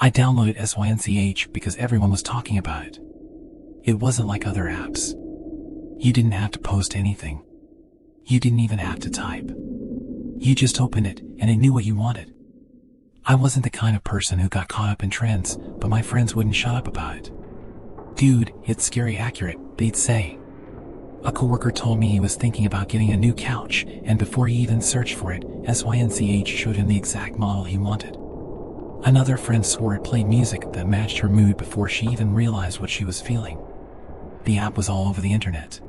I downloaded SYNCH because everyone was talking about it. It wasn't like other apps. You didn't have to post anything. You didn't even have to type. You just opened it and it knew what you wanted. I wasn't the kind of person who got caught up in trends, but my friends wouldn't shut up about it. Dude, it's scary accurate, they'd say. A coworker told me he was thinking about getting a new couch, and before he even searched for it, SYNCH showed him the exact model he wanted. Another friend swore it played music that matched her mood before she even realized what she was feeling. The app was all over the internet.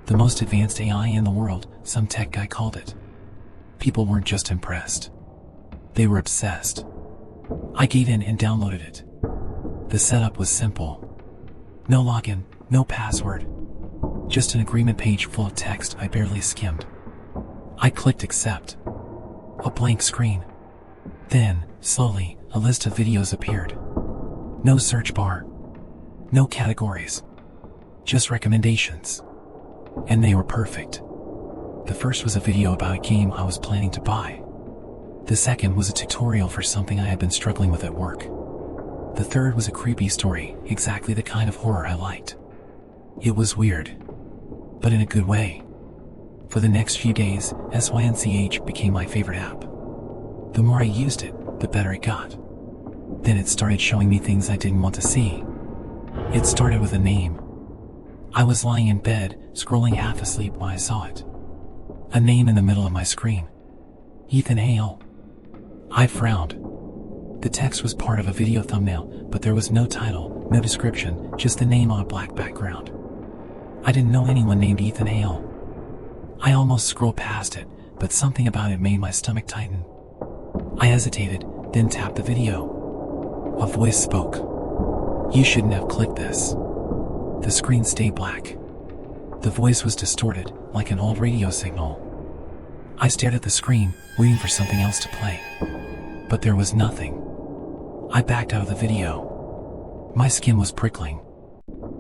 The most advanced AI in the world, some tech guy called it. People weren't just impressed. They were obsessed. I gave in and downloaded it. The setup was simple. No login, no password. Just an agreement page full of text I barely skimmed. I clicked accept. A blank screen. Then, slowly, a list of videos appeared. No search bar. No categories. Just recommendations. And they were perfect. The first was a video about a game I was planning to buy. The second was a tutorial for something I had been struggling with at work. The third was a creepy story, exactly the kind of horror I liked. It was weird, but in a good way. For the next few days, SYNCH became my favorite app. The more I used it, the better it got. Then it started showing me things I didn't want to see. It started with a name. I was lying in bed, scrolling half asleep when I saw it. A name in the middle of my screen. Ethan Hale. I frowned. The text was part of a video thumbnail, but there was no title, no description, just the name on a black background. I didn't know anyone named Ethan Hale. I almost scrolled past it, but something about it made my stomach tighten. I hesitated, then tapped the video. A voice spoke. "You shouldn't have clicked this." The screen stayed black. The voice was distorted, like an old radio signal. I stared at the screen, waiting for something else to play. But there was nothing. I backed out of the video. My skin was prickling.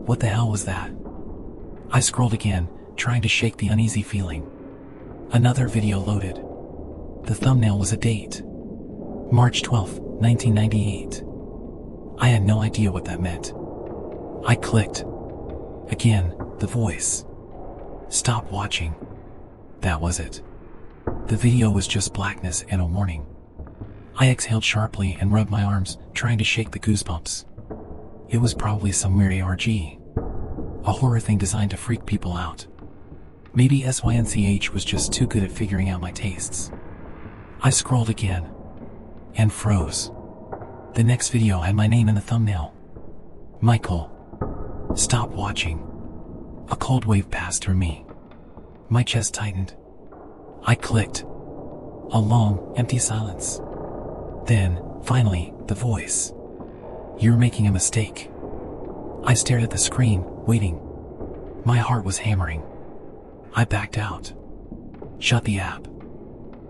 What the hell was that? I scrolled again, trying to shake the uneasy feeling. Another video loaded. The thumbnail was a date. March 12, 1998. I had no idea what that meant. I clicked. Again, the voice. Stop watching. That was it. The video was just blackness and a warning. I exhaled sharply and rubbed my arms, trying to shake the goosebumps. It was probably some weird ARG. A horror thing designed to freak people out. Maybe SYNCH was just too good at figuring out my tastes. I scrolled again. And froze. The next video had my name in the thumbnail. Michael. Stop watching. A cold wave passed through me. My chest tightened. I clicked. A long, empty silence. Then, finally, the voice. "You're making a mistake." I stared at the screen, waiting. My heart was hammering. I backed out. Shut the app.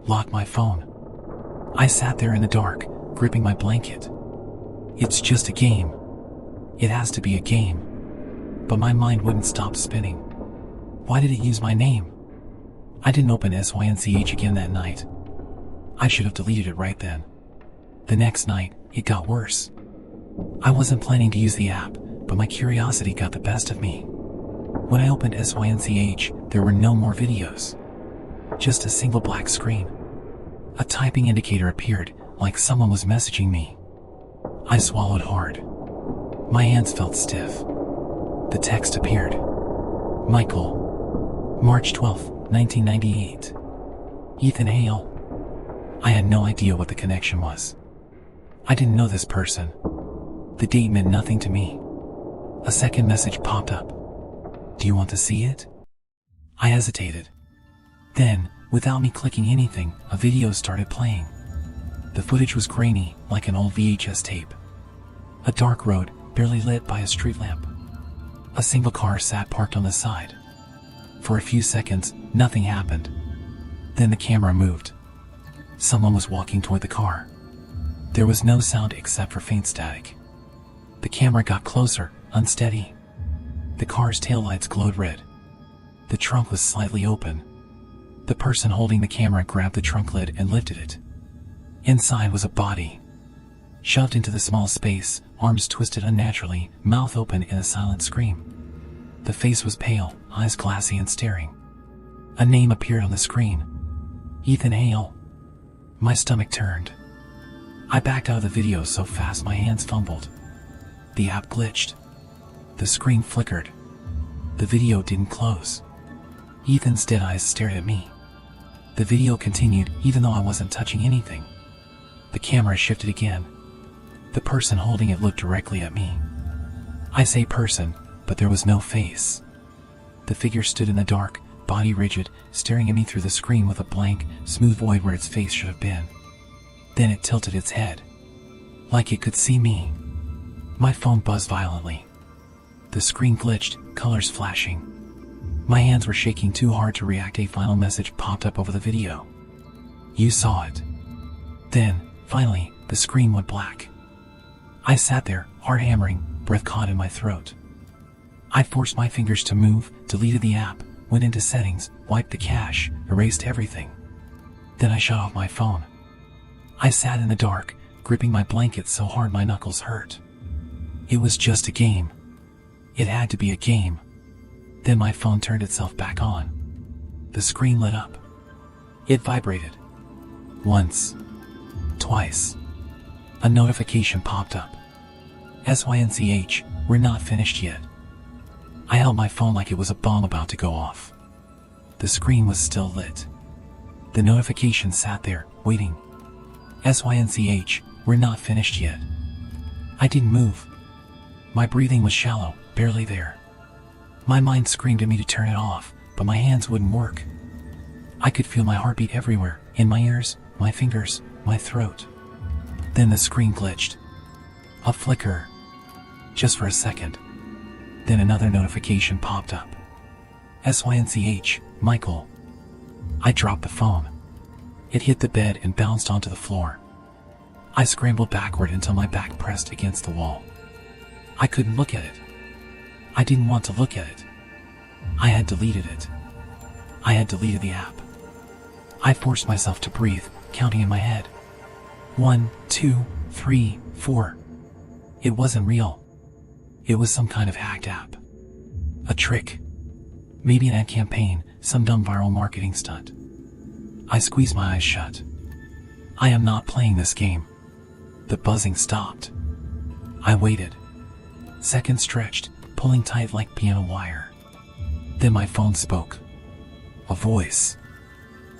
Locked my phone. I sat there in the dark, gripping my blanket. It's just a game. It has to be a game. But my mind wouldn't stop spinning. Why did it use my name? I didn't open SYNCH again that night. I should have deleted it right then. The next night, it got worse. I wasn't planning to use the app, but my curiosity got the best of me. When I opened SYNCH, there were no more videos. Just a single black screen. A typing indicator appeared, like someone was messaging me. I swallowed hard. My hands felt stiff. The text appeared. Michael. March 12, 1998. Ethan Hale. I had no idea what the connection was. I didn't know this person. The date meant nothing to me. A second message popped up. "Do you want to see it?" I hesitated. Then, without me clicking anything, a video started playing. The footage was grainy, like an old VHS tape. A dark road, barely lit by a street lamp. A single car sat parked on the side. For a few seconds, nothing happened. Then the camera moved. Someone was walking toward the car. There was no sound except for faint static. The camera got closer, unsteady. The car's taillights glowed red. The trunk was slightly open. The person holding the camera grabbed the trunk lid and lifted it. Inside was a body. Shoved into the small space, arms twisted unnaturally, mouth open in a silent scream. The face was pale, eyes glassy and staring. A name appeared on the screen. Ethan Hale. My stomach turned. I backed out of the video so fast my hands fumbled. The app glitched. The screen flickered. The video didn't close. Ethan's dead eyes stared at me. The video continued even though I wasn't touching anything. The camera shifted again. The person holding it looked directly at me. I say person, but there was no face. The figure stood in the dark, body rigid, staring at me through the screen with a blank, smooth void where its face should have been. Then it tilted its head. Like it could see me. My phone buzzed violently. The screen glitched, colors flashing. My hands were shaking too hard to react. A final message popped up over the video. You saw it. Then, finally, the screen went black. I sat there, heart hammering, breath caught in my throat. I forced my fingers to move, deleted the app, went into settings, wiped the cache, erased everything. Then I shut off my phone. I sat in the dark, gripping my blanket so hard my knuckles hurt. It was just a game. It had to be a game. Then my phone turned itself back on. The screen lit up. It vibrated. Once. Twice. A notification popped up. SYNCH, we're not finished yet. I held my phone like it was a bomb about to go off. The screen was still lit. The notification sat there, waiting. SYNCH, we're not finished yet. I didn't move. My breathing was shallow, barely there. My mind screamed at me to turn it off, but my hands wouldn't work. I could feel my heartbeat everywhere, in my ears, my fingers, my throat. Then the screen glitched. A flicker. Just for a second. Then another notification popped up. SYNCH, Michael. I dropped the phone. It hit the bed and bounced onto the floor. I scrambled backward until my back pressed against the wall. I couldn't look at it. I didn't want to look at it. I had deleted it. I had deleted the app. I forced myself to breathe, counting in my head. 1, 2, 3, 4. It wasn't real. It was some kind of hacked app. A trick. Maybe an ad campaign, some dumb viral marketing stunt. I squeezed my eyes shut. I am not playing this game. The buzzing stopped. I waited. Seconds stretched, pulling tight like piano wire. Then my phone spoke. A voice.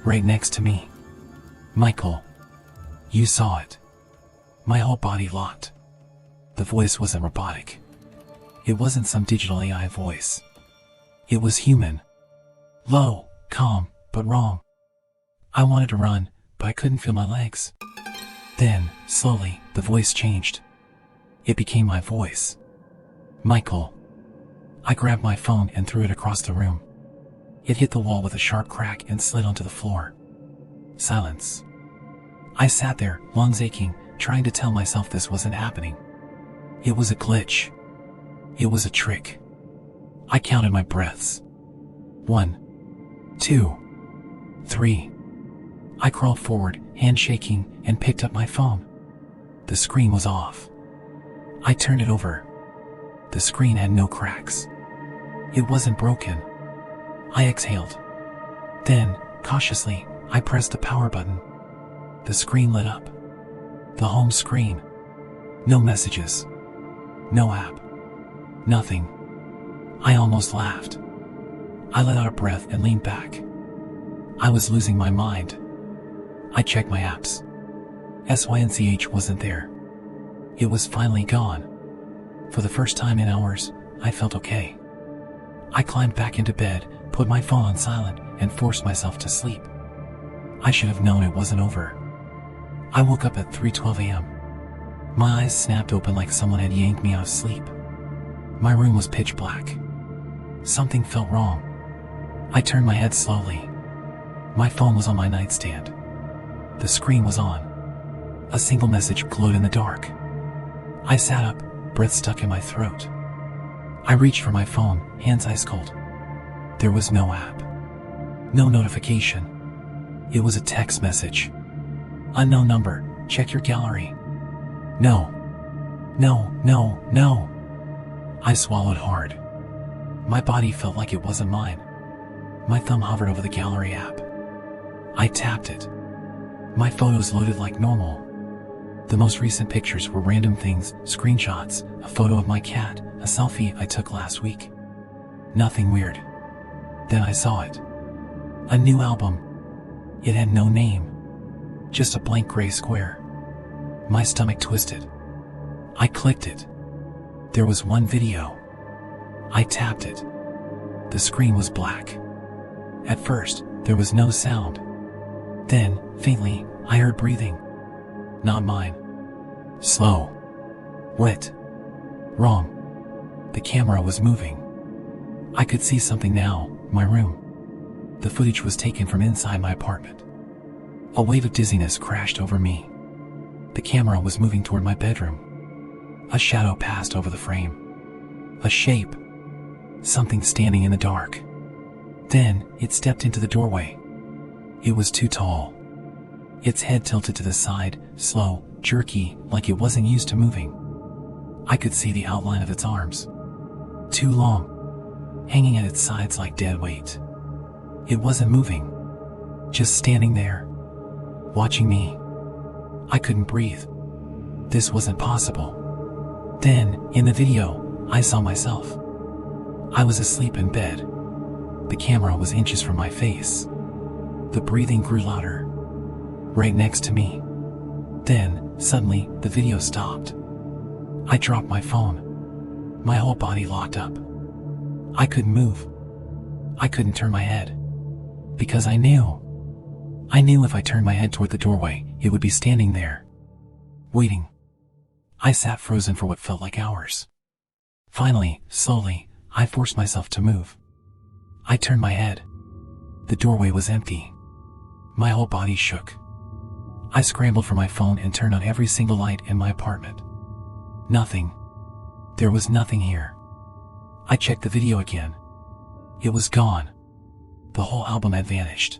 Right next to me. Michael. You saw it. My whole body locked. The voice wasn't robotic. It wasn't some digital AI voice. It was human. Low, calm, but wrong. I wanted to run, but I couldn't feel my legs. Then, slowly, the voice changed. It became my voice. Michael. I grabbed my phone and threw it across the room. It hit the wall with a sharp crack and slid onto the floor. Silence. I sat there, lungs aching, trying to tell myself this wasn't happening. It was a glitch. It was a trick. I counted my breaths. 1, 2, 3. I crawled forward, hand shaking, and picked up my phone. The screen was off. I turned it over. The screen had no cracks. It wasn't broken. I exhaled. Then, cautiously, I pressed the power button. The screen lit up. The home screen. No messages. No app. Nothing. I almost laughed. I let out a breath and leaned back. I was losing my mind. I checked my apps. SYNCH wasn't there. It was finally gone. For the first time in hours, I felt okay. I climbed back into bed, put my phone on silent, and forced myself to sleep. I should have known it wasn't over. I woke up at 3:12 a.m. My eyes snapped open like someone had yanked me out of sleep. My room was pitch black. Something felt wrong. I turned my head slowly. My phone was on my nightstand. The screen was on. A single message glowed in the dark. I sat up, breath stuck in my throat. I reached for my phone, hands ice cold. There was no app. No notification. It was a text message. Unknown number, check your gallery. No. No, no, no. I swallowed hard. My body felt like it wasn't mine. My thumb hovered over the gallery app. I tapped it. My photos loaded like normal. The most recent pictures were random things, screenshots, a photo of my cat, a selfie I took last week. Nothing weird. Then I saw it. A new album. It had no name. Just a blank gray square. My stomach twisted. I clicked it. There was one video. I tapped it. The screen was black. At first, there was no sound. Then, faintly, I heard breathing. Not mine. Slow. Wet. Wrong. The camera was moving. I could see something now, my room. The footage was taken from inside my apartment. A wave of dizziness crashed over me. The camera was moving toward my bedroom. A shadow passed over the frame. A shape. Something standing in the dark. Then, it stepped into the doorway. It was too tall. Its head tilted to the side, slow, jerky, like it wasn't used to moving. I could see the outline of its arms. Too long. Hanging at its sides like dead weight. It wasn't moving. Just standing there. Watching me. I couldn't breathe. This wasn't possible. Then, in the video, I saw myself. I was asleep in bed. The camera was inches from my face. The breathing grew louder. Right next to me. Then, suddenly, the video stopped. I dropped my phone. My whole body locked up. I couldn't move. I couldn't turn my head. Because I knew. I knew if I turned my head toward the doorway, it would be standing there. Waiting. I sat frozen for what felt like hours. Finally, slowly, I forced myself to move. I turned my head. The doorway was empty. My whole body shook. I scrambled for my phone and turned on every single light in my apartment. Nothing. There was nothing here. I checked the video again. It was gone. The whole album had vanished.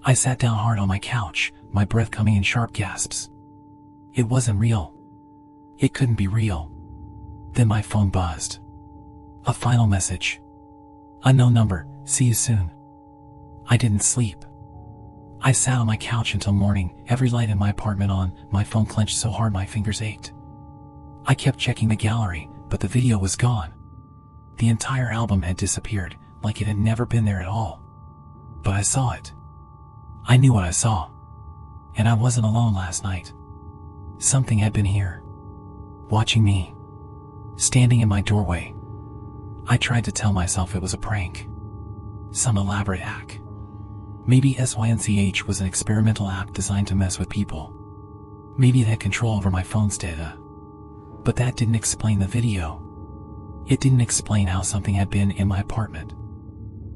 I sat down hard on my couch, my breath coming in sharp gasps. It wasn't real. It couldn't be real. Then my phone buzzed. A final message. Unknown number, see you soon. I didn't sleep. I sat on my couch until morning, every light in my apartment on, my phone clenched so hard my fingers ached. I kept checking the gallery, but the video was gone. The entire album had disappeared, like it had never been there at all. But I saw it. I knew what I saw. And I wasn't alone last night. Something had been here. Watching me. Standing in my doorway. I tried to tell myself it was a prank. Some elaborate hack. Maybe FACELESS was an experimental app designed to mess with people. Maybe it had control over my phone's data. But that didn't explain the video. It didn't explain how something had been in my apartment.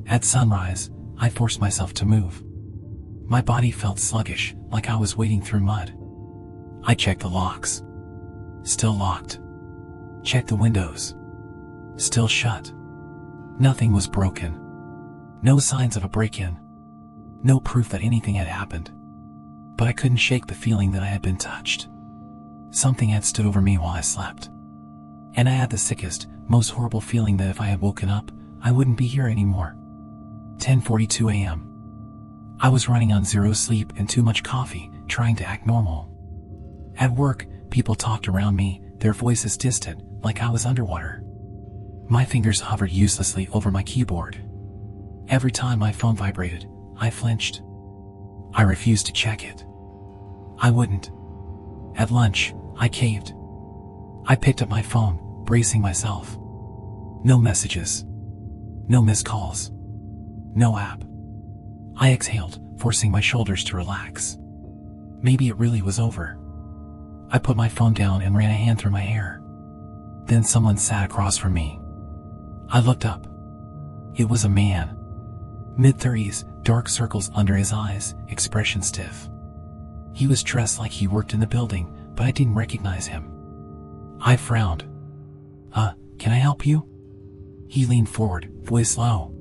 At sunrise, I forced myself to move. My body felt sluggish, like I was wading through mud. I checked the locks. Still locked. Checked the windows. Still shut. Nothing was broken. No signs of a break-in. No proof that anything had happened. But I couldn't shake the feeling that I had been touched. Something had stood over me while I slept. And I had the sickest, most horrible feeling that if I had woken up, I wouldn't be here anymore. 10:42 a.m. I was running on zero sleep and too much coffee, trying to act normal. At work, people talked around me, their voices distant, like I was underwater. My fingers hovered uselessly over my keyboard. Every time my phone vibrated, I flinched. I refused to check it. I wouldn't. At lunch, I caved. I picked up my phone, bracing myself. No messages. No missed calls. No app. I exhaled, forcing my shoulders to relax. Maybe it really was over. I put my phone down and ran a hand through my hair. Then someone sat across from me. I looked up. It was a man. Mid-30s, dark circles under his eyes, expression stiff. He was dressed like he worked in the building, but I didn't recognize him. I frowned. Can I help you? He leaned forward, voice low.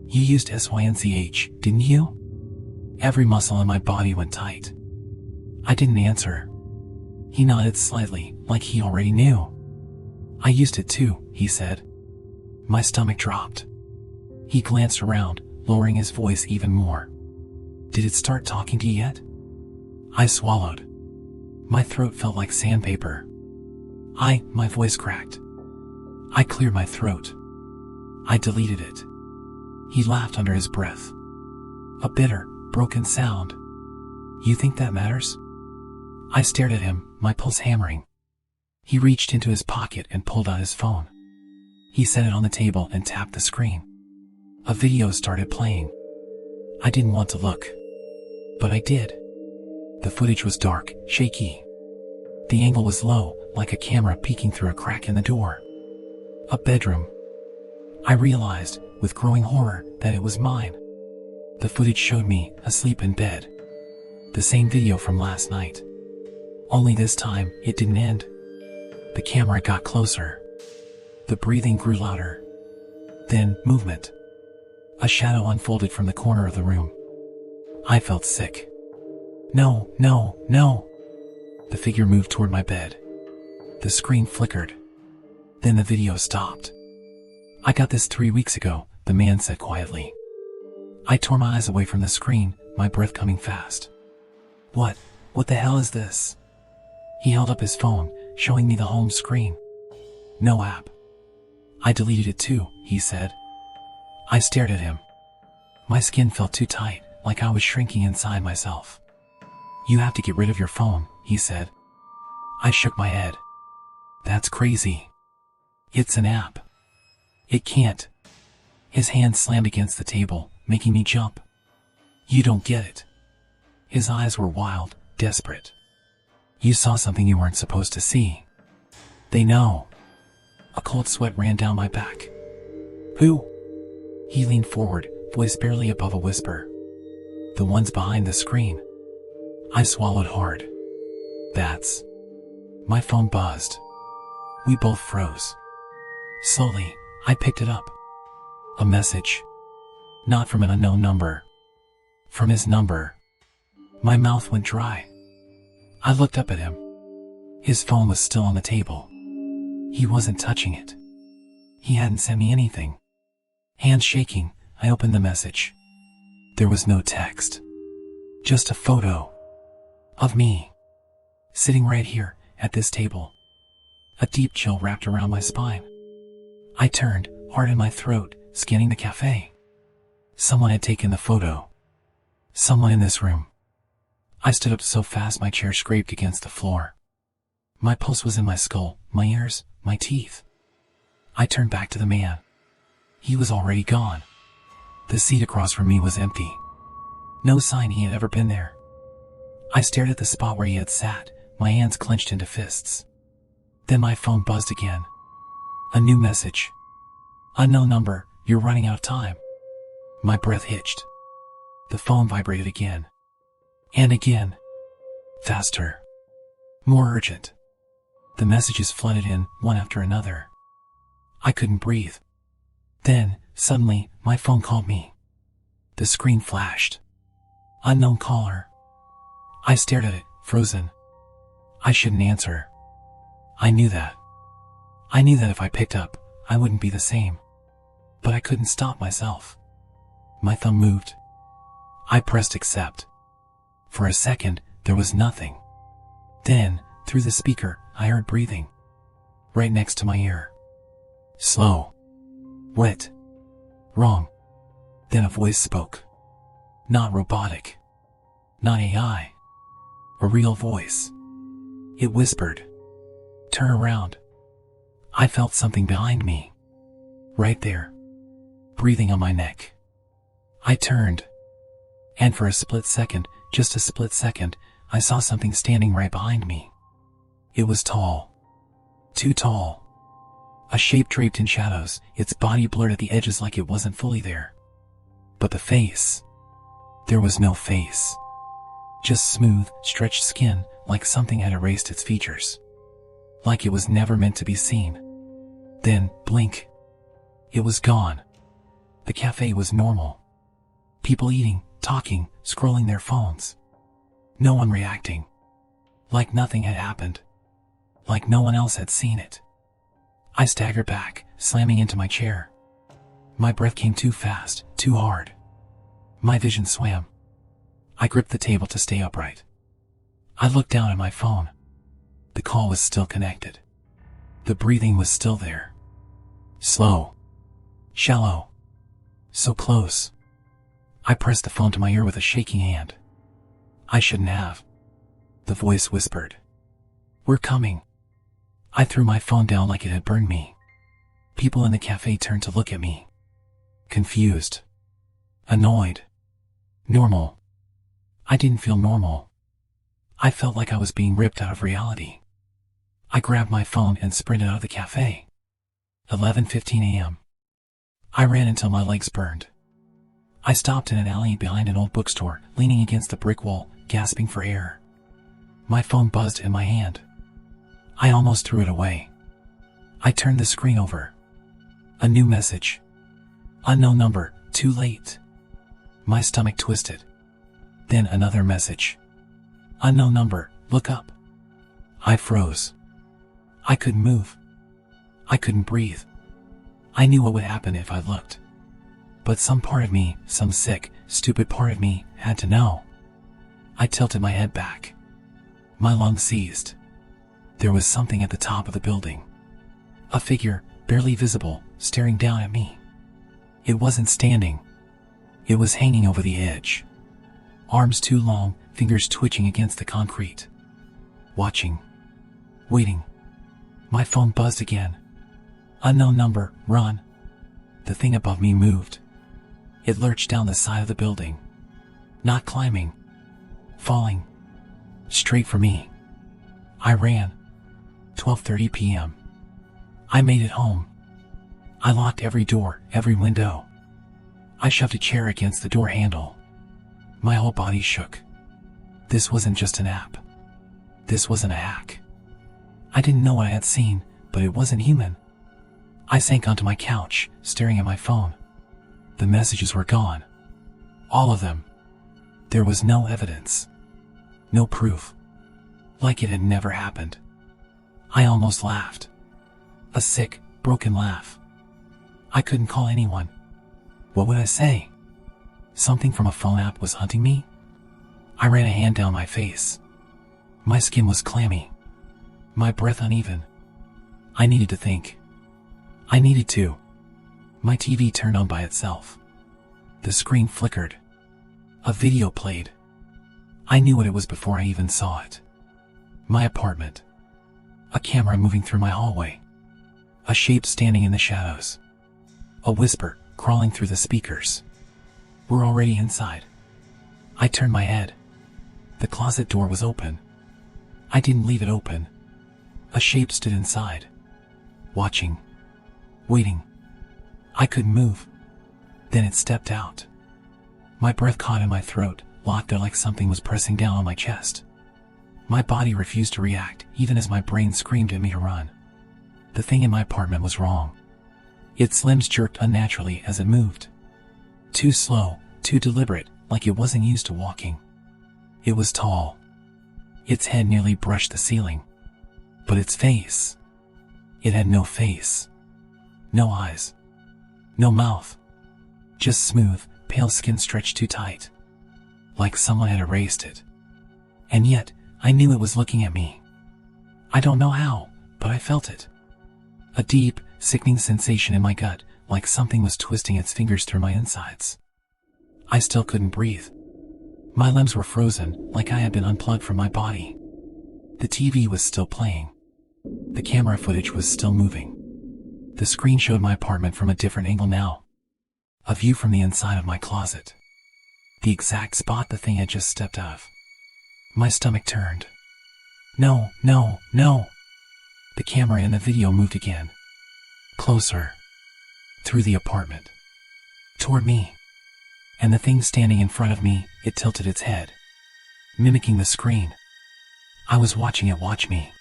You used FACELESS, didn't you? Every muscle in my body went tight. I didn't answer. He nodded slightly, like he already knew. I used it too, he said. My stomach dropped. He glanced around, lowering his voice even more. Did it start talking to you yet? I swallowed. My throat felt like sandpaper. My voice cracked. I cleared my throat. I deleted it. He laughed under his breath. A bitter, broken sound. You think that matters? I stared at him, my pulse hammering. He reached into his pocket and pulled out his phone. He set it on the table and tapped the screen. A video started playing. I didn't want to look, but I did. The footage was dark, shaky. The angle was low, like a camera peeking through a crack in the door. A bedroom. I realized, with growing horror, that it was mine. The footage showed me, asleep in bed. The same video from last night. Only this time, it didn't end. The camera got closer. The breathing grew louder. Then, movement. A shadow unfolded from the corner of the room. I felt sick. No, no, no. The figure moved toward my bed. The screen flickered. Then the video stopped. I got this 3 weeks ago, the man said quietly. I tore my eyes away from the screen, my breath coming fast. What the hell is this? He held up his phone, showing me the home screen. No app. I deleted it too, he said. I stared at him. My skin felt too tight, like I was shrinking inside myself. You have to get rid of your phone, he said. I shook my head. That's crazy. It's an app. It can't. His hand slammed against the table, making me jump. You don't get it. His eyes were wild, desperate. You saw something you weren't supposed to see. They know. A cold sweat ran down my back. Who? He leaned forward, voice barely above a whisper. The ones behind the screen. I swallowed hard. That's... My phone buzzed. We both froze. Slowly, I picked it up. A message. Not from an unknown number. From his number. My mouth went dry. I looked up at him. His phone was still on the table. He wasn't touching it. He hadn't sent me anything. Hands shaking, I opened the message. There was no text. Just a photo. Of me. Sitting right here, at this table. A deep chill wrapped around my spine. I turned, heart in my throat, scanning the cafe. Someone had taken the photo. Someone in this room. I stood up so fast my chair scraped against the floor. My pulse was in my skull, my ears, my teeth. I turned back to the man. He was already gone. The seat across from me was empty. No sign he had ever been there. I stared at the spot where he had sat, my hands clenched into fists. Then my phone buzzed again. A new message. Unknown number, you're running out of time. My breath hitched. The phone vibrated again. And again. Faster. More urgent. The messages flooded in, one after another. I couldn't breathe. Then, suddenly, my phone called me. The screen flashed. Unknown caller. I stared at it, frozen. I shouldn't answer. I knew that. I knew that if I picked up, I wouldn't be the same. But I couldn't stop myself. My thumb moved. I pressed accept. For a second, there was nothing. Then, through the speaker, I heard breathing. Right next to my ear. Slow. Wet. Wrong. Then a voice spoke. Not robotic. Not AI. A real voice. It whispered. Turn around. I felt something behind me. Right there. Breathing on my neck. I turned. And for a split second, just a split second, I saw something standing right behind me. It was tall. Too tall. A shape draped in shadows, its body blurred at the edges like it wasn't fully there. But the face. There was no face. Just smooth, stretched skin, like something had erased its features. Like it was never meant to be seen. Then, blink. It was gone. The cafe was normal. People eating, talking, scrolling their phones. No one reacting. Like nothing had happened. Like no one else had seen it. I staggered back, slamming into my chair. My breath came too fast, too hard. My vision swam. I gripped the table to stay upright. I looked down at my phone. The call was still connected. The breathing was still there. Slow. Shallow. So close. I pressed the phone to my ear with a shaking hand. I shouldn't have. The voice whispered. We're coming. I threw my phone down like it had burned me. People in the cafe turned to look at me. Confused. Annoyed. Normal. I didn't feel normal. I felt like I was being ripped out of reality. I grabbed my phone and sprinted out of the cafe. 11:15 a.m. I ran until my legs burned. I stopped in an alley behind an old bookstore, leaning against the brick wall, gasping for air. My phone buzzed in my hand. I almost threw it away. I turned the screen over. A new message. Unknown number, too late. My stomach twisted. Then another message. Unknown number, look up. I froze. I couldn't move. I couldn't breathe. I knew what would happen if I looked. But some part of me, some sick, stupid part of me, had to know. I tilted my head back. My lungs seized. There was something at the top of the building. A figure, barely visible, staring down at me. It wasn't standing. It was hanging over the edge. Arms too long, fingers twitching against the concrete. Watching. Waiting. My phone buzzed again. Unknown number, run. The thing above me moved. It lurched down the side of the building. Not climbing. Falling. Straight for me. I ran. 12:30 p.m. I made it home. I locked every door, every window. I shoved a chair against the door handle. My whole body shook. This wasn't just an app. This wasn't a hack. I didn't know what I had seen, but it wasn't human. I sank onto my couch, staring at my phone. The messages were gone. All of them. There was no evidence. No proof. Like it had never happened. I almost laughed. A sick, broken laugh. I couldn't call anyone. What would I say? Something from a phone app was hunting me? I ran a hand down my face. My skin was clammy. My breath uneven. I needed to think. I needed to. My TV turned on by itself. The screen flickered. A video played. I knew what it was before I even saw it. My apartment. A camera moving through my hallway. A shape standing in the shadows. A whisper crawling through the speakers. We're already inside. I turned my head. The closet door was open. I didn't leave it open. A shape stood inside. Watching. Waiting. I couldn't move. Then it stepped out. My breath caught in my throat, locked there like something was pressing down on my chest. My body refused to react, even as my brain screamed at me to run. The thing in my apartment was wrong. Its limbs jerked unnaturally as it moved. Too slow, too deliberate, like it wasn't used to walking. It was tall. Its head nearly brushed the ceiling. But its face... It had no face. No eyes. No mouth. Just smooth, pale skin stretched too tight. Like someone had erased it. And yet, I knew it was looking at me. I don't know how, but I felt it. A deep, sickening sensation in my gut, like something was twisting its fingers through my insides. I still couldn't breathe. My limbs were frozen, like I had been unplugged from my body. The TV was still playing. The camera footage was still moving. The screen showed my apartment from a different angle now. A view from the inside of my closet. The exact spot the thing had just stepped out of. My stomach turned. No, no, no. The camera in the video moved again. Closer. Through the apartment. Toward me. And the thing standing in front of me, it tilted its head. Mimicking the screen. I was watching it watch me.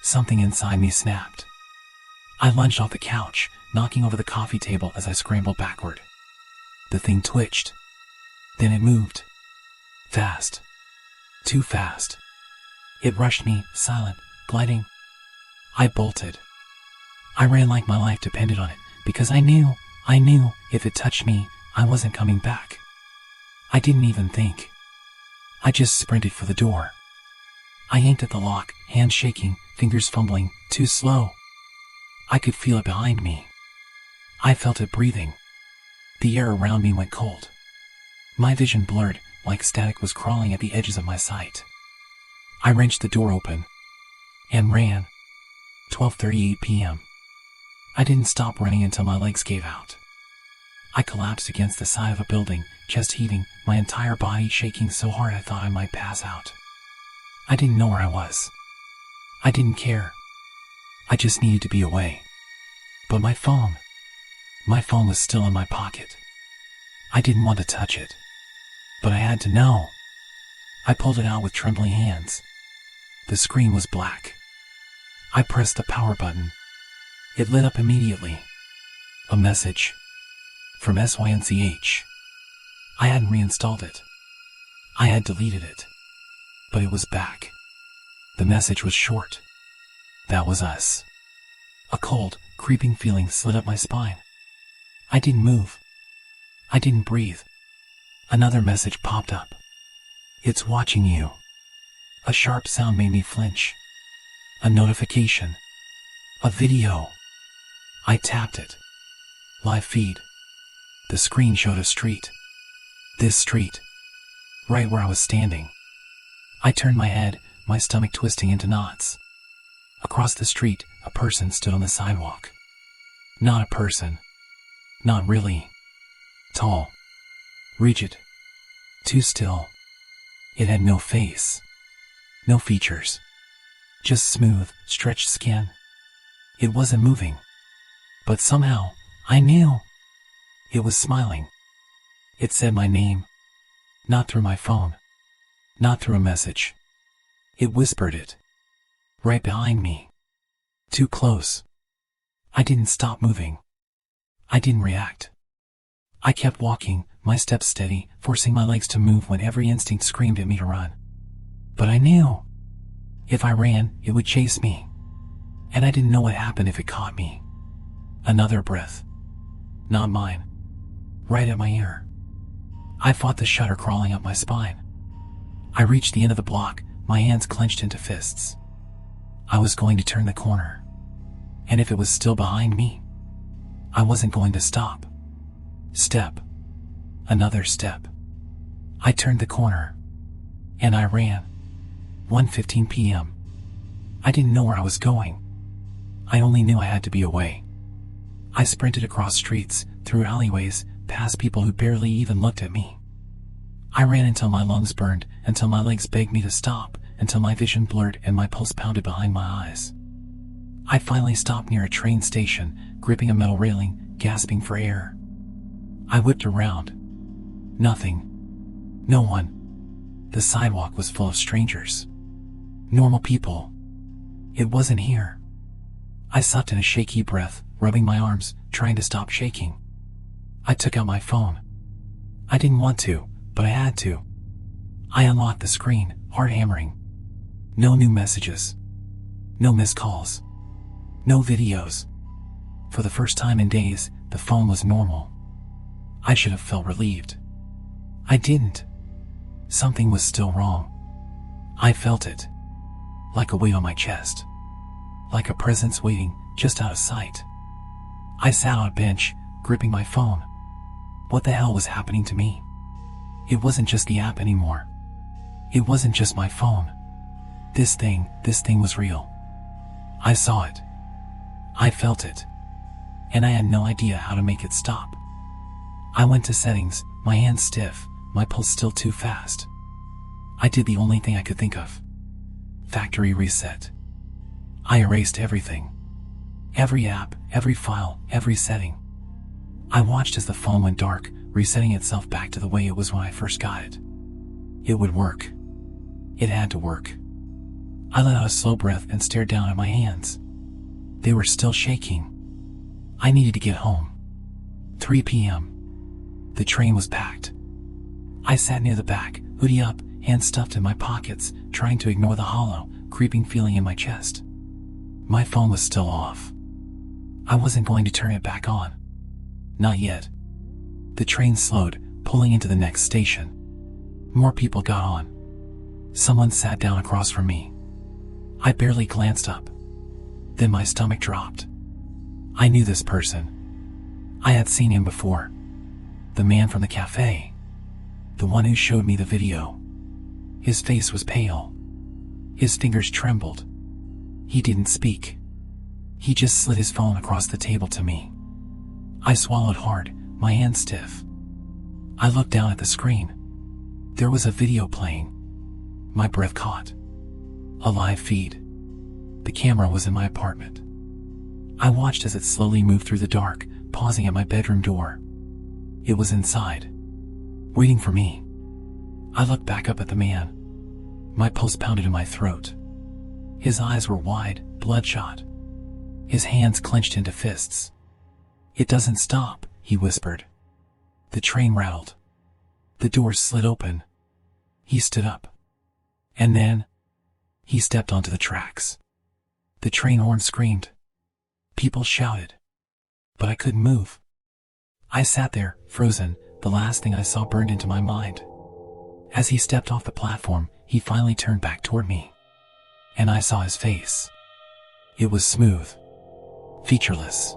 Something inside me snapped. I lunged off the couch, knocking over the coffee table as I scrambled backward. The thing twitched. Then it moved. Fast. Too fast. It rushed me, silent, gliding. I bolted. I ran like my life depended on it, because I knew if it touched me, I wasn't coming back. I didn't even think. I just sprinted for the door. I yanked at the lock, hands shaking, fingers fumbling, too slow. I could feel it behind me. I felt it breathing. The air around me went cold. My vision blurred, like static was crawling at the edges of my sight. I wrenched the door open and ran. 12:38 p.m. I didn't stop running until my legs gave out. I collapsed against the side of a building, chest heaving, my entire body shaking so hard I thought I might pass out. I didn't know where I was. I didn't care. I just needed to be away. But my phone was still in my pocket. I didn't want to touch it, but I had to know. I pulled it out with trembling hands. The screen was black. I pressed the power button. It lit up immediately. A message from SYNCH. I hadn't reinstalled it. I had deleted it. But it was back. The message was short. That was us. A cold, creeping feeling slid up my spine. I didn't move. I didn't breathe. Another message popped up. It's watching you. A sharp sound made me flinch. A notification. A video. I tapped it. Live feed. The screen showed a street. This street. Right where I was standing. I turned my head, my stomach twisting into knots. Across the street, a person stood on the sidewalk. Not a person. Not really. Tall. Rigid. Too still. It had no face. No features. Just smooth, stretched skin. It wasn't moving. But somehow, I knew. It was smiling. It said my name. Not through my phone. Not through a message. It whispered it. Right behind me. Too close. I didn't stop moving. I didn't react. I kept walking, my steps steady, forcing my legs to move when every instinct screamed at me to run. But I knew. If I ran, it would chase me. And I didn't know what happened if it caught me. Another breath. Not mine. Right at my ear. I fought the shudder crawling up my spine. I reached the end of the block, my hands clenched into fists. I was going to turn the corner. And if it was still behind me, I wasn't going to stop. Step. Another step. I turned the corner. And I ran. 1:15 p.m. I didn't know where I was going. I only knew I had to be away. I sprinted across streets, through alleyways, past people who barely even looked at me. I ran until my lungs burned, until my legs begged me to stop, until my vision blurred and my pulse pounded behind my eyes. I finally stopped near a train station, gripping a metal railing, gasping for air. I whipped around. Nothing. No one. The sidewalk was full of strangers. Normal people. It wasn't here. I sucked in a shaky breath, rubbing my arms, trying to stop shaking. I took out my phone. I didn't want to, but I had to. I unlocked the screen, heart hammering. No new messages. No missed calls. No videos. For the first time in days, the phone was normal. I should have felt relieved. I didn't. Something was still wrong. I felt it. Like a weight on my chest. Like a presence waiting, just out of sight. I sat on a bench, gripping my phone. What the hell was happening to me? It wasn't just the app anymore. It wasn't just my phone. This thing was real. I saw it. I felt it. And I had no idea how to make it stop. I went to settings, my hands stiff, my pulse still too fast. I did the only thing I could think of. Factory reset. I erased everything. Every app, every file, every setting. I watched as the phone went dark, resetting itself back to the way it was when I first got it. It would work. It had to work. I let out a slow breath and stared down at my hands. They were still shaking. I needed to get home. 3 p.m. The train was packed. I sat near the back, hoodie up, hands stuffed in my pockets, trying to ignore the hollow, creeping feeling in my chest. My phone was still off. I wasn't going to turn it back on. Not yet. The train slowed, pulling into the next station. More people got on. Someone sat down across from me. I barely glanced up. Then my stomach dropped. I knew this person. I had seen him before. The man from the cafe. The one who showed me the video. His face was pale. His fingers trembled. He didn't speak. He just slid his phone across the table to me. I swallowed hard, my hands stiff. I looked down at the screen. There was a video playing. My breath caught. A live feed. The camera was in my apartment. I watched as it slowly moved through the dark, pausing at my bedroom door. It was inside, waiting for me. I looked back up at the man. My pulse pounded in my throat. His eyes were wide, bloodshot. His hands clenched into fists. "It doesn't stop," he whispered. The train rattled. The doors slid open. He stood up. And then, he stepped onto the tracks. The train horn screamed. People shouted. But I couldn't move. I sat there, frozen, the last thing I saw burned into my mind. As he stepped off the platform, he finally turned back toward me. And I saw his face. It was smooth. Featureless.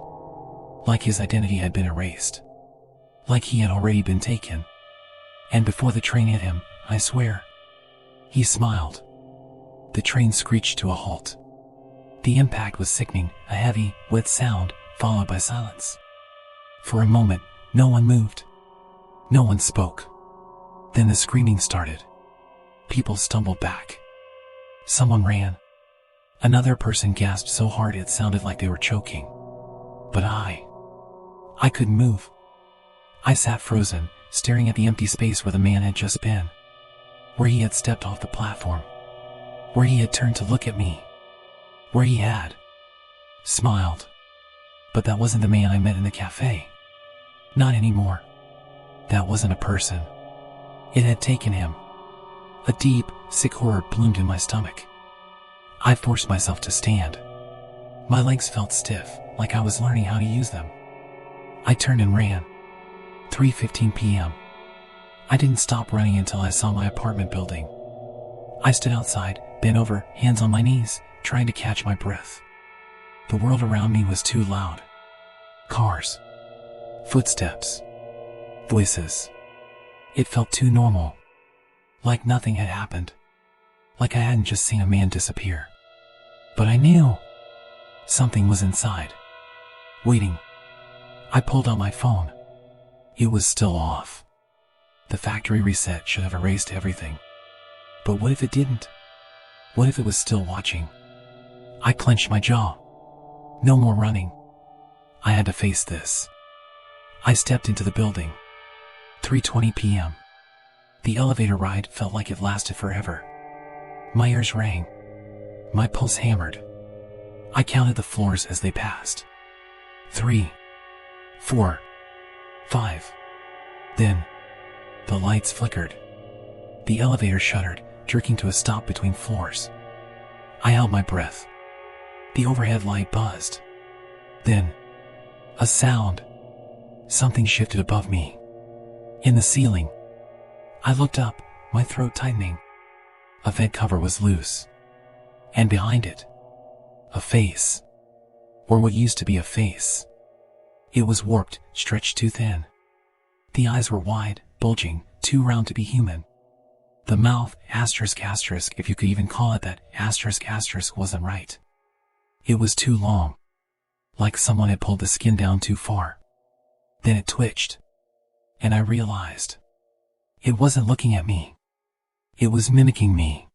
Like his identity had been erased. Like he had already been taken. And before the train hit him, I swear, he smiled. The train screeched to a halt. The impact was sickening, a heavy, wet sound, followed by silence. For a moment, no one moved. No one spoke. Then the screaming started. People stumbled back. Someone ran. Another person gasped so hard it sounded like they were choking. But I couldn't move. I sat frozen, staring at the empty space where the man had just been. Where he had stepped off the platform. Where he had turned to look at me. Where he had smiled. But that wasn't the man I met in the cafe. Not anymore. That wasn't a person. It had taken him. A deep, sick horror bloomed in my stomach. I forced myself to stand. My legs felt stiff, like I was learning how to use them. I turned and ran. 3:15 p.m. I didn't stop running until I saw my apartment building. I stood outside, bent over, hands on my knees, trying to catch my breath. The world around me was too loud. Cars. Footsteps. Voices. It felt too normal. Like nothing had happened. Like I hadn't just seen a man disappear. But I knew something was inside, waiting. I pulled out my phone. It was still off. The factory reset should have erased everything. But what if it didn't? What if it was still watching? I clenched my jaw. No more running. I had to face this. I stepped into the building. 3:20 p.m. The elevator ride felt like it lasted forever. My ears rang. My pulse hammered. I counted the floors as they passed. 3, 4, 5. Then, the lights flickered. The elevator shuddered, jerking to a stop between floors. I held my breath. The overhead light buzzed. Then, a sound. Something shifted above me. In the ceiling. I looked up, my throat tightening. A vent cover was loose. And behind it, a face. Or what used to be a face. It was warped, stretched too thin. The eyes were wide, bulging, too round to be human. The mouth, asterisk, if you could even call it that, asterisk, wasn't right. It was too long. Like someone had pulled the skin down too far. Then it twitched. And I realized. It wasn't looking at me. It was mimicking me.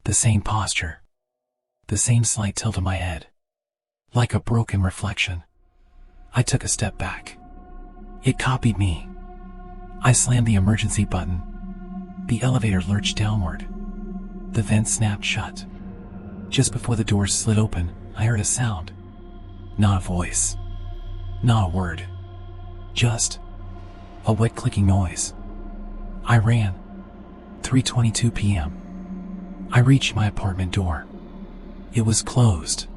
The same posture. The same slight tilt of my head. Like a broken reflection. I took a step back. It copied me. I slammed the emergency button. The elevator lurched downward. The vent snapped shut. Just before the doors slid open, I heard a sound. Not a voice. Not a word. Just a wet clicking noise. I ran. 3:22 p.m. I reached my apartment door. It was closed.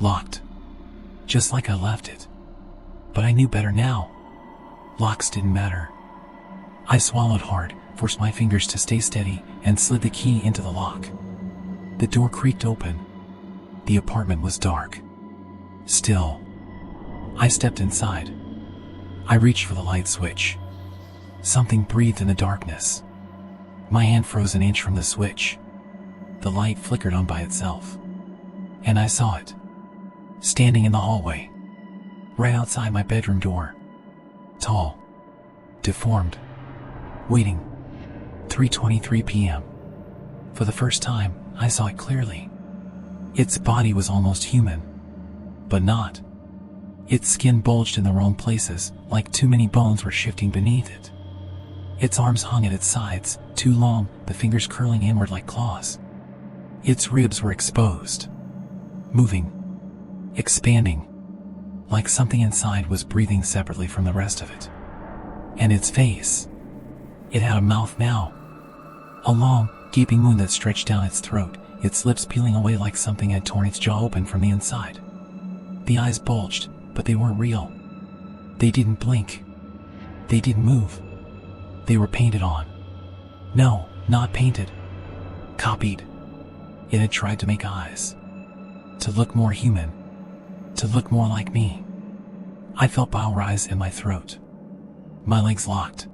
Locked. Just like I left it. But I knew better now. Locks didn't matter. I swallowed hard, forced my fingers to stay steady, and slid the key into the lock. The door creaked open. The apartment was dark. Still. I stepped inside. I reached for the light switch. Something breathed in the darkness. My hand froze an inch from the switch. The light flickered on by itself. And I saw it. Standing in the hallway. Right outside my bedroom door. Tall. Deformed. Waiting. 3:23 p.m. For the first time, I saw it clearly. Its body was almost human. But not. Its skin bulged in the wrong places, like too many bones were shifting beneath it. Its arms hung at its sides, too long, the fingers curling inward like claws. Its ribs were exposed. Moving. Expanding. Like something inside was breathing separately from the rest of it. And its face. It had a mouth now. A long, gaping wound that stretched down its throat, its lips peeling away like something had torn its jaw open from the inside. The eyes bulged, but they weren't real. They didn't blink. They didn't move. They were painted on. No, not painted. Copied. It had tried to make eyes. To look more human. To look more like me. I felt bile rise in my throat. My legs locked.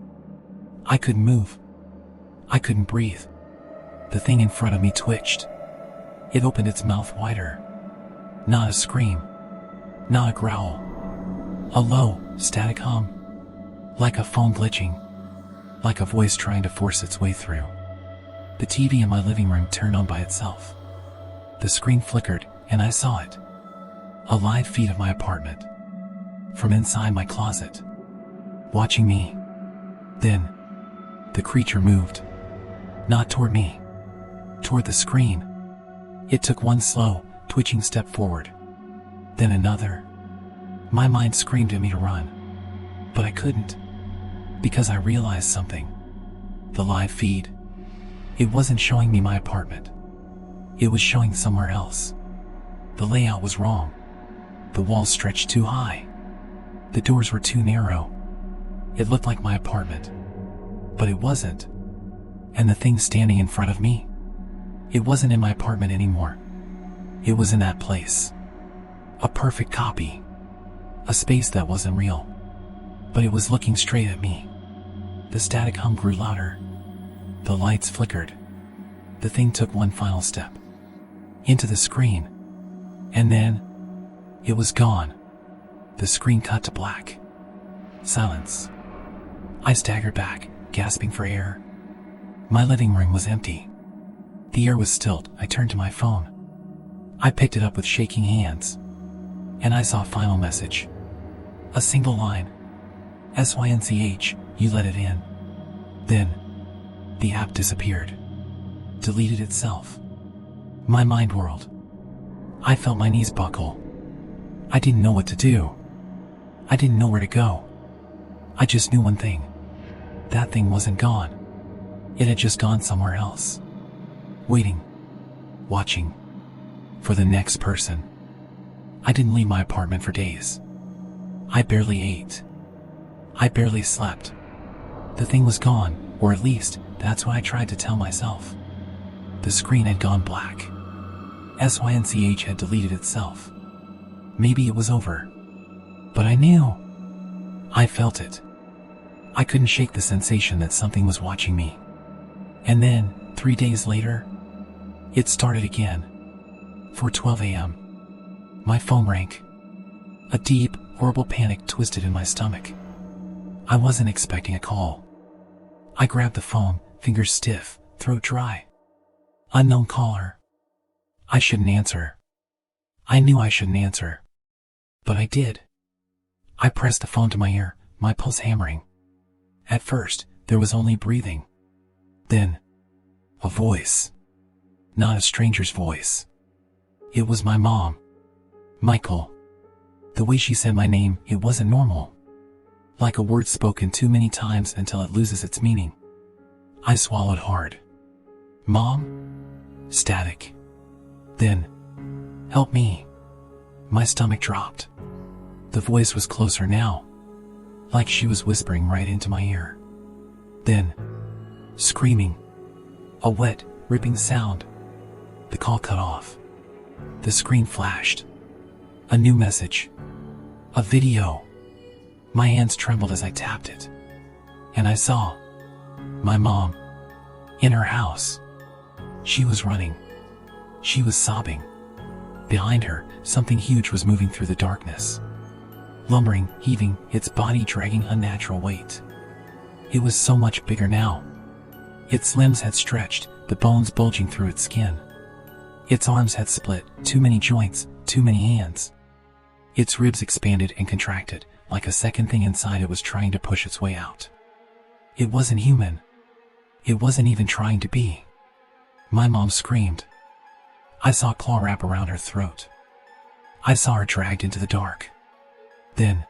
I couldn't move. I couldn't breathe. The thing in front of me twitched. It opened its mouth wider. Not a scream. Not a growl. A low, static hum. Like a phone glitching. Like a voice trying to force its way through. The TV in my living room turned on by itself. The screen flickered, and I saw it. A live feed of my apartment. From inside my closet. Watching me. Then, the creature moved. Not toward me. Toward the screen. It took one slow, twitching step forward. Then another. My mind screamed at me to run. But I couldn't. Because I realized something. The live feed. It wasn't showing me my apartment. It was showing somewhere else. The layout was wrong. The walls stretched too high. The doors were too narrow. It looked like my apartment. But it wasn't. And the thing standing in front of me? It wasn't in my apartment anymore. It was in that place. A perfect copy. A space that wasn't real. But it was looking straight at me. The static hum grew louder. The lights flickered. The thing took one final step. Into the screen. And then, it was gone. The screen cut to black. Silence. I staggered back, gasping for air. My living room was empty. The air was stilled. I turned to my phone. I picked it up with shaking hands. And I saw a final message. A single line. SYNCH, you let it in. Then, the app disappeared. Deleted itself. My mind whirled. I felt my knees buckle. I didn't know what to do. I didn't know where to go. I just knew one thing. That thing wasn't gone. It had just gone somewhere else. Waiting. Watching. For the next person. I didn't leave my apartment for days. I barely ate. I barely slept. The thing was gone, or at least, that's what I tried to tell myself. The screen had gone black. SYNCH had deleted itself. Maybe it was over. But I knew. I felt it. I couldn't shake the sensation that something was watching me. And then, 3 days later, it started again. 4:12 a.m. My phone rang. A deep, horrible panic twisted in my stomach. I wasn't expecting a call. I grabbed the phone, fingers stiff, throat dry. Unknown caller. I shouldn't answer. I knew I shouldn't answer. But I did. I pressed the phone to my ear, my pulse hammering. At first, there was only breathing. Then, a voice. Not a stranger's voice. It was my mom. Michael. The way she said my name, it wasn't normal. Like a word spoken too many times until it loses its meaning. I swallowed hard. Mom? Static. Then, help me. My stomach dropped. The voice was closer now, like she was whispering right into my ear. Then, screaming. A wet, ripping sound. The call cut off. The screen flashed. A new message. A video. My hands trembled as I tapped it. And I saw my mom in her house. She was running. She was sobbing. Behind her, something huge was moving through the darkness. Lumbering, heaving, its body dragging unnatural weight. It was so much bigger now. Its limbs had stretched, the bones bulging through its skin. Its arms had split, too many joints, too many hands. Its ribs expanded and contracted, like a second thing inside it was trying to push its way out. It wasn't human. It wasn't even trying to be. My mom screamed. I saw a claw wrap around her throat. I saw her dragged into the dark. Then,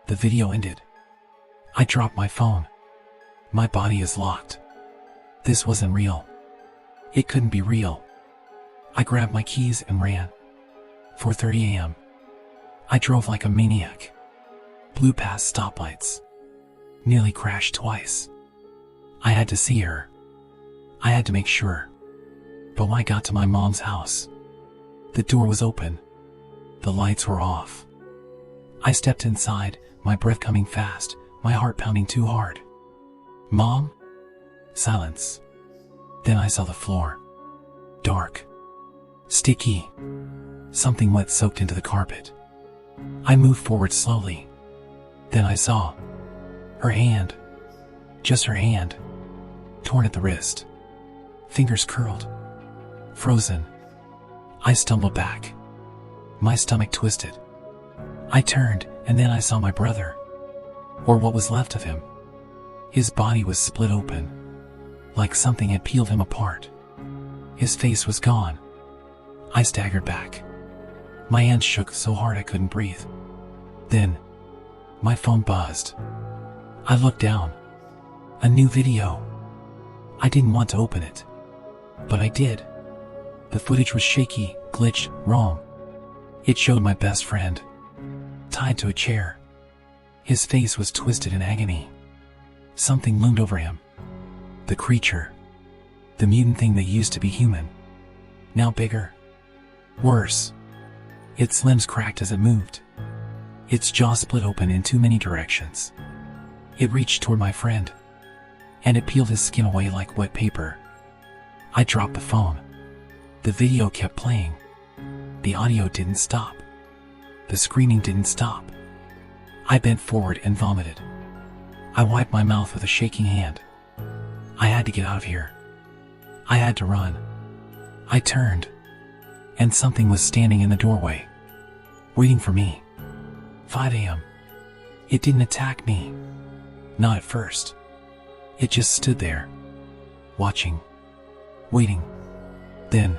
the video ended. I dropped my phone. My body is locked. This wasn't real. It couldn't be real. I grabbed my keys and ran. 4:30 a.m. I drove like a maniac. Blew past stoplights. Nearly crashed twice. I had to see her. I had to make sure. But when I got to my mom's house, the door was open. The lights were off. I stepped inside, my breath coming fast, my heart pounding too hard. Mom? Silence. Then I saw the floor. Dark. Sticky. Something wet soaked into the carpet. I moved forward slowly. Then I saw her hand. Just her hand. Torn at the wrist. Fingers curled. Frozen. I stumbled back. My stomach twisted. I turned, and then I saw my brother. Or what was left of him. His body was split open. Like something had peeled him apart. His face was gone. I staggered back. My hands shook so hard I couldn't breathe. Then, my phone buzzed. I looked down. A new video. I didn't want to open it. But I did. The footage was shaky, glitched, wrong. It showed my best friend. Tied to a chair. His face was twisted in agony. Something loomed over him. The creature. The mutant thing that used to be human. Now bigger. Worse. Its limbs cracked as it moved. Its jaw split open in too many directions. It reached toward my friend. And it peeled his skin away like wet paper. I dropped the phone. The video kept playing. The audio didn't stop. The screaming didn't stop. I bent forward and vomited. I wiped my mouth with a shaking hand. I had to get out of here. I had to run. I turned. And something was standing in the doorway. Waiting for me. 5 a.m. It didn't attack me. Not at first. It just stood there. Watching. Waiting. Then,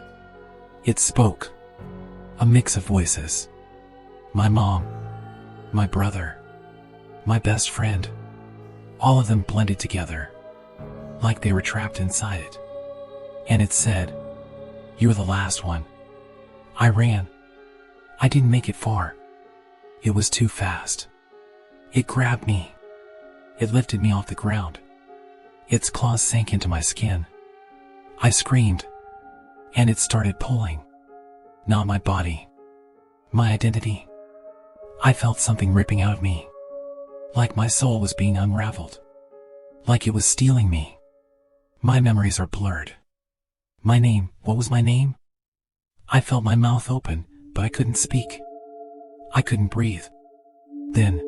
it spoke. A mix of voices. My mom. My brother. My best friend. All of them blended together. Like they were trapped inside it. And it said, "You're the last one." I ran. I didn't make it far. It was too fast. It grabbed me. It lifted me off the ground. Its claws sank into my skin. I screamed. And it started pulling. Not my body. My identity. I felt something ripping out of me. Like my soul was being unraveled. Like it was stealing me. My memories are blurred. My name, what was my name? I felt my mouth open, but I couldn't speak. I couldn't breathe. Then,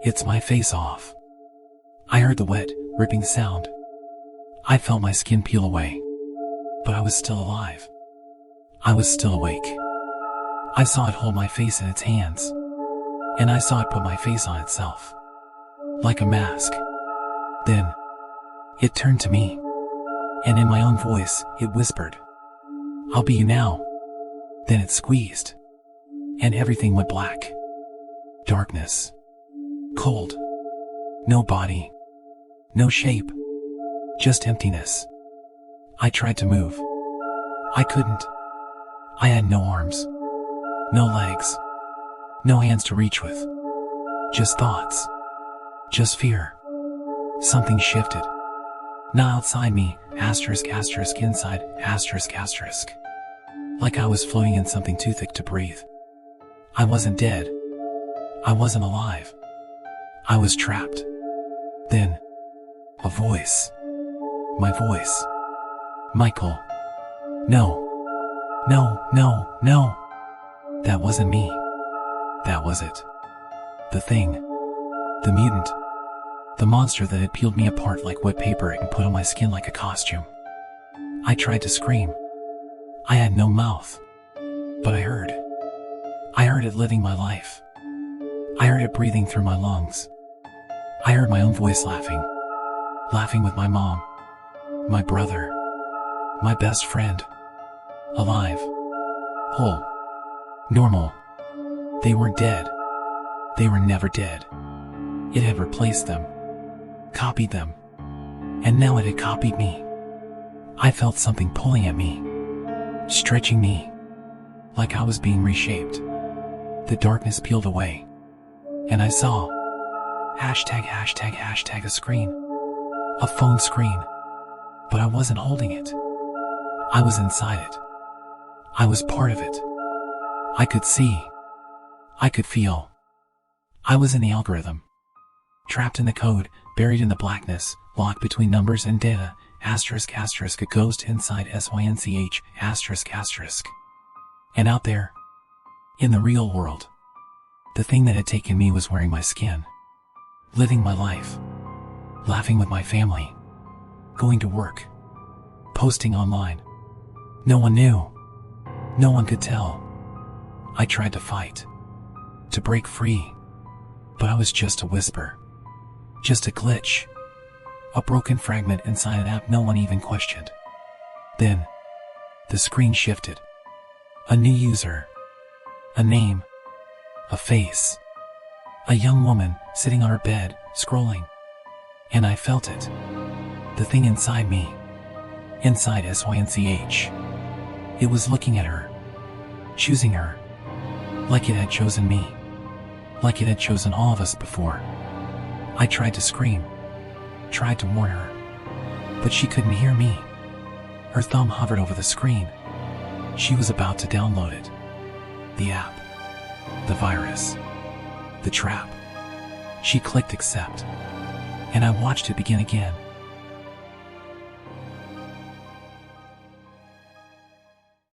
it's my face off. I heard the wet, ripping sound. I felt my skin peel away. But I was still alive. I was still awake. I saw it hold my face in its hands. And I saw it put my face on itself. Like a mask. Then, it turned to me. And in my own voice, it whispered, "I'll be you now." Then it squeezed. And everything went black. Darkness. Cold. No body. No shape. Just emptiness. I tried to move. I couldn't. I had no arms. No legs. No hands to reach with. Just thoughts. Just fear. Something shifted. Not outside me, asterisk, asterisk, inside, asterisk, asterisk. Like I was floating in something too thick to breathe. I wasn't dead. I wasn't alive. I was trapped. Then, a voice. My voice. Michael. No. No, no, no. That wasn't me. That was it. The thing. The mutant. The monster that had peeled me apart like wet paper and put on my skin like a costume. I tried to scream. I had no mouth. But I heard. I heard it living my life. I heard it breathing through my lungs. I heard my own voice laughing. Laughing with my mom. My brother. My best friend. Alive. Whole. Normal. They weren't dead. They were never dead. It had replaced them. Copied them. And now it had copied me. I felt something pulling at me. Stretching me. Like I was being reshaped. The darkness peeled away. And I saw. Hashtag, hashtag, hashtag a screen. A phone screen. But I wasn't holding it. I was inside it. I was part of it. I could see. I could feel. I was in the algorithm. Trapped in the code, buried in the blackness, locked between numbers and data, asterisk, asterisk, a ghost inside SYNCH, asterisk, asterisk. And out there, in the real world, the thing that had taken me was wearing my skin. Living my life. Laughing with my family. Going to work. Posting online. No one knew. No one could tell. I tried to fight. To break free. But I was just a whisper. Just a glitch. A broken fragment inside an app no one even questioned. Then, the screen shifted. A new user. A name. A face. A young woman sitting on her bed, scrolling. And I felt it. The thing inside me. Inside SYNCH. It was looking at her. Choosing her. Like it had chosen me. Like it had chosen all of us before. I tried to scream. Tried to warn her. But she couldn't hear me. Her thumb hovered over the screen. She was about to download it. The app. The virus. The trap. She clicked accept. And I watched it begin again.